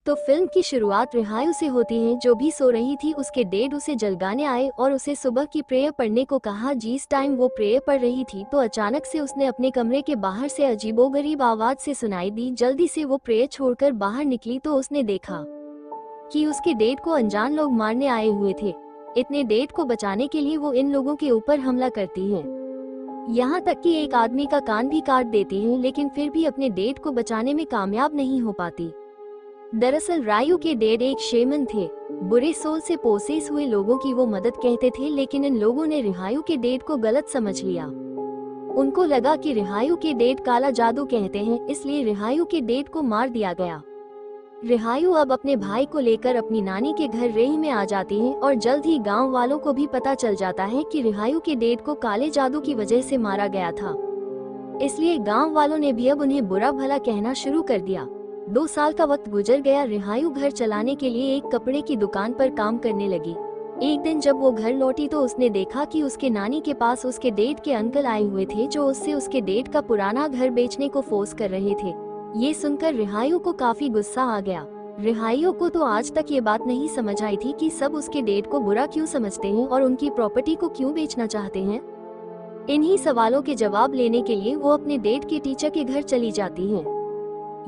तो फिल्म की शुरुआत रिहायू से होती है, जो भी सो रही थी। उसके डैड उसे जगाने आए और उसे सुबह की प्रेयर पढ़ने को कहा। जिस टाइम वो प्रेयर पढ़ रही थी तो अचानक से उसने अपने कमरे के बाहर से अजीबोगरीब आवाज से सुनाई दी। जल्दी से वो प्रेयर छोड़कर बाहर निकली तो उसने देखा कि उसके डैड को अनजान लोग मारने आए हुए थे। इतने डैड को बचाने के लिए वो इन लोगों के ऊपर हमला करती है, यहाँ तक कि एक आदमी का कान भी काट देती है, लेकिन फिर भी अपने डैड को बचाने में कामयाब नहीं हो पाती। दरअसल रायू के डैड एक शेमन थे। बुरे सोल से पोसेस हुए लोगों की वो मदद कहते थे, लेकिन इन लोगों ने रिहायू के डैड को गलत समझ लिया। उनको लगा कि रिहायू के डैड काला जादू कहते हैं, इसलिए रिहायू के डैड को मार दिया गया। रिहायू अब अपने भाई को लेकर अपनी नानी के घर रेही में आ जाती है और जल्द ही गांव वालों को भी पता चल जाता है कि रिहायू के डैड को काले जादू की वजह से मारा गया था। इसलिए गांव वालों ने भी अब उन्हें बुरा भला कहना शुरू कर दिया। 2 साल का वक्त गुजर गया। रिहायू घर चलाने के लिए एक कपड़े की दुकान पर काम करने लगी। एक दिन जब वो घर लौटी तो उसने देखा कि उसके नानी के पास उसके डैड के अंकल आए हुए थे, जो उससे उसके डैड का पुराना घर बेचने को फोर्स कर रहे थे। ये सुनकर रिहायू को काफी गुस्सा आ गया। रिहायू को तो आज तक ये बात नहीं समझ आई थी कि सब उसके डैड को बुरा क्यों समझते हैं और उनकी प्रॉपर्टी को क्यों बेचना चाहते हैं। इन्हीं सवालों के जवाब लेने के लिए वो अपने डैड के टीचर के घर चली जाती है।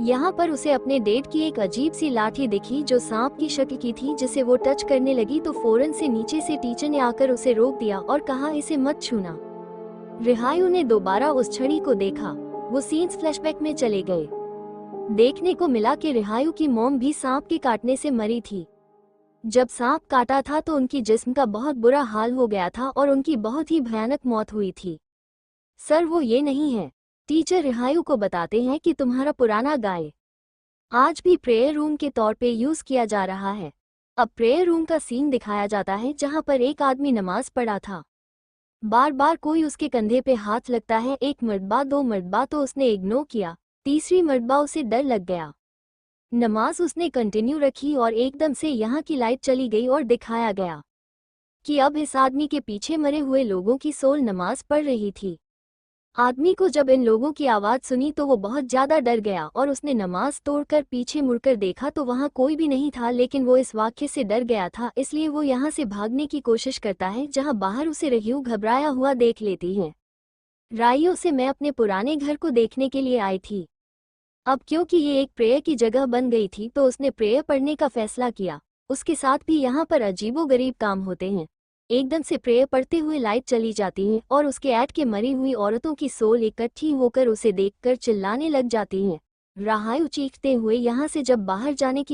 यहाँ पर उसे अपने डैड की एक अजीब सी लाठी दिखी जो सांप की शक्ल की थी, जिसे वो टच करने लगी तो फौरन से नीचे से टीचर ने आकर उसे रोक दिया और कहा, इसे मत छूना। रिहायू ने दोबारा उस छड़ी को देखा। वो सीन्स फ्लैशबैक में चले गए। देखने को मिला कि रिहायू की मॉम भी सांप के काटने से मरी थी। जब सांप काटा था तो उनकी जिस्म का बहुत बुरा हाल हो गया था और उनकी बहुत ही भयानक मौत हुई थी। सर, वो ये नहीं है। टीचर रिहायू को बताते हैं कि तुम्हारा पुराना गाय आज भी प्रेयर रूम के तौर पे यूज किया जा रहा है। अब प्रेयर रूम का सीन दिखाया जाता है जहां पर एक आदमी नमाज पढ़ा था। बार बार कोई उसके कंधे पे हाथ लगता है। 1 मरतबा 2 मरतबा तो उसने इग्नोर किया। तीसरी मरतबा उसे डर लग गया। नमाज उसने कंटिन्यू रखी और एकदम से यहाँ की लाइट चली गई और दिखाया गया कि अब इस आदमी के पीछे मरे हुए लोगों की सोल नमाज पढ़ रही थी। आदमी को जब इन लोगों की आवाज सुनी तो वो बहुत ज्यादा डर गया और उसने नमाज तोड़कर पीछे मुड़कर देखा तो वहाँ कोई भी नहीं था, लेकिन वो इस वाक्य से डर गया था, इसलिए वो यहाँ से भागने की कोशिश करता है, जहाँ बाहर उसे रिहायू घबराया हुआ देख लेती है। रायू से मैं अपने पुराने घर को देखने के लिए आई थी। अब क्योंकि ये एक प्रेयर की जगह बन गई थी तो उसने प्रेयर पढ़ने का फैसला किया। उसके साथ भी यहाँ पर अजीबोगरीब काम होते हैं। एकदम से प्रेयर पढ़ते हुए लाइट चली जाती है और उसके ऐड के मरी हुई औरतों की सोल इकट्ठी होकर उसे देखकर चिल्लाने लग जाती हैं। राहायू चीखते हुए यहाँ से जब बाहर जाने की